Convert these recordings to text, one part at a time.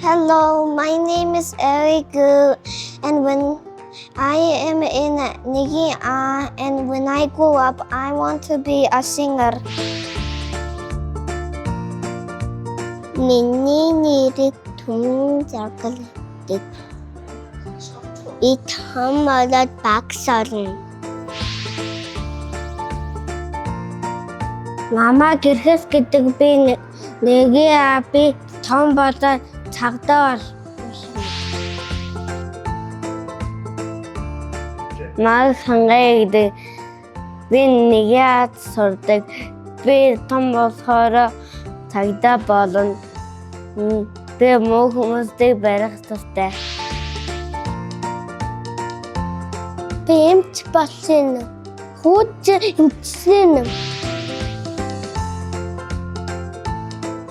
Hello, my name is Erica, and when I am in Nigi and when I grow up, I want to be a singer. Миний нэрийг Түмэн Заргал гэдэг. Би том болоод багш орно. Мама гэрхээс гэдэг би би том болоод цагдаа бол. Маа хангай гэдэг би нэгээ сурдаг. Би том болохоор цагдаа болно. Би муу хүмүүстэй барих туфтай. Би эмч болсон. Хууч эмчсэн.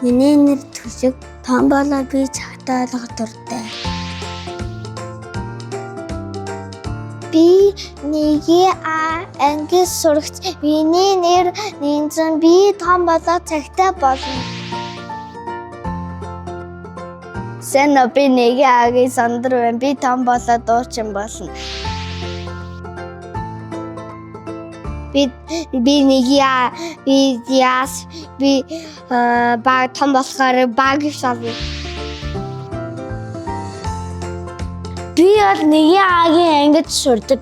Миний нэр Төсөг. Том болоо би цагдаа болох дуртай. Би нэгээ англи сурагч. Миний нэр Нинзэн. Би том болоо цагдаа болно. Сэна би нэгээ агийн сандар байна. Би том болоо дуучин болно. Би баг том болохоор багш болно. Би бол нэгээ агийн ангид сурдаг.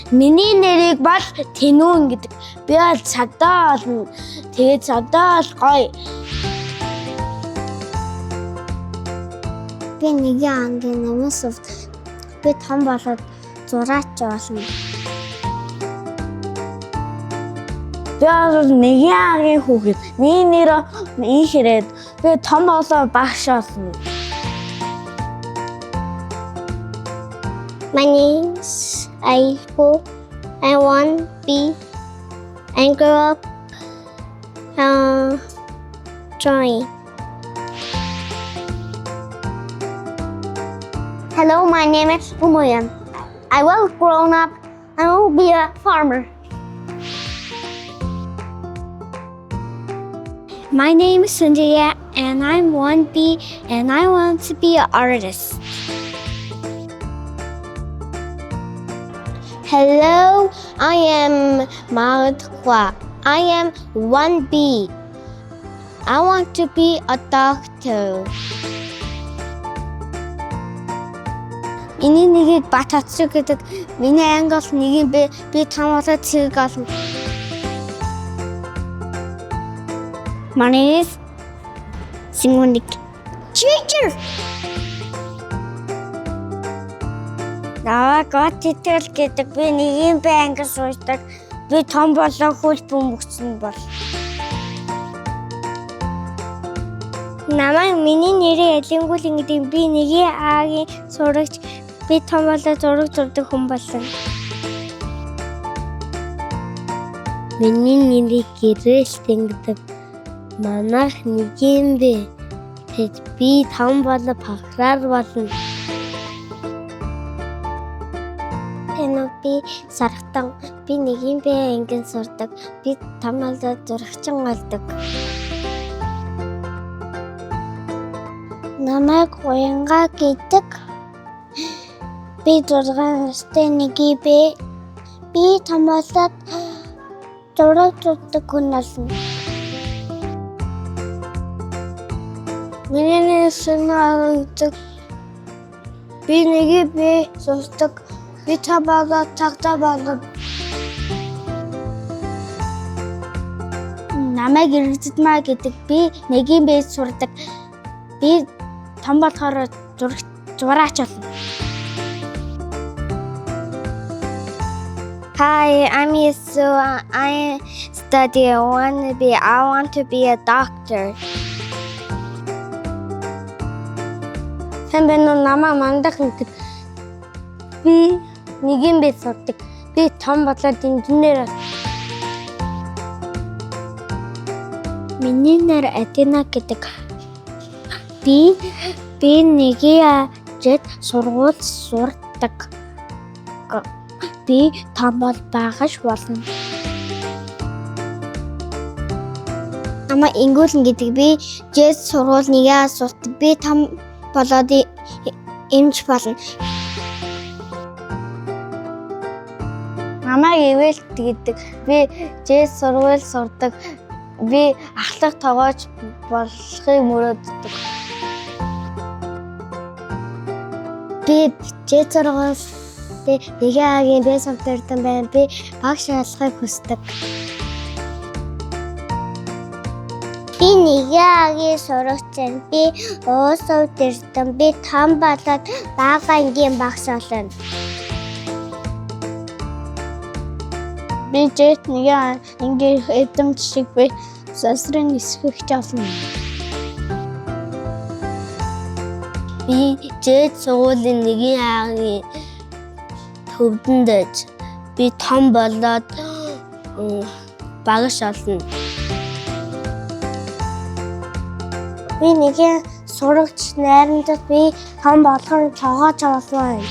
Миний нэрийг бол Тэнүүн гэдэг. Би бол цагдаа болно. Тэгээд цагдаа бол гоё. Би нэгээ ангийн намаас би том болоод зураач болно. Би бол нэгээ ангийн хүүхэд. Миний нэр Ихрээд. Би том болоо багш болно. My name is Aipo. I want to be and grow up drawing. Hello, my name is Umuyan. I will grow up and will be a farmer. My name is Sanjaya and I'm 1B and I want to be an artist. Hello, I am Maudhwa. I am 1B. I want to be a doctor. Миний нэгийг Бататсү гэдэг. Миний анги бол нэгийг би том болоод цэг олно. My name is Simonik. Teacher! God teacher гэдэг би нэгийн анги суучдаг. Би том болоо хөл бөмбөгцөн бол. Намайг миний нэрээ Элингүүл гэдэг. Би нэгийн агийн сурагч. Би том болоо зураг зурдаг хүн болсон. Миний нэрийг Гэрэлтэн гэдэг. Манайх нэгийн бэ. Тэд би том болоо бахраар болно. Би Сархтан. Би нэгийн бэ ангин сурдаг. Би том болоо зурагчин болдог. Намайг Уянга гэдэг. Би 6 настай нэгийн бэ. Би том болоод зураг зурдаг хүн болно. Миний нэр Сэнаа гэдэг. Би нэгийн бэ сурдаг. Би том болоод цагдаа болно. Намайг Эрдэнэ гэдэг. Би нэгийн бэ сурдаг. Би том болохоор зураач болно. Hi, I'm Yesu. I study I want to be a doctor. Сайн намаа мандах гэдэг. Би нэгийн бэ сурдаг. Би том болоод инженер. Миний нэр Атина гэдэг. Би нэгийн жид сургууль сурдаг. Би том бол багш болно. Намайг Ингүүлэн гэдэг. Би жид сургууль нэгээ сурдаг. Би том болоод эмч болно. Намайг ивэлт гэдэг. Би жэс сургууль сурдаг. Би ахлах тогооч болохыг мөрөөддөг. Би жэс сургууль нэгийн бэ савтардан байна. Би багш болохыг хүсдэг. Би нэгийн сурагч байна. Би уус өвдөртөн. Би том болоод бага ангийн багш болно. Би жэт нэгийн ангийн эдэм шиг би засрын эсвэгч болно. Би жэт сургуулийн нэгийн аагийн төвдөнд байж би том болоод багш болно. Би нэгийн сурагч найрамдад би том болгон цогооч болно.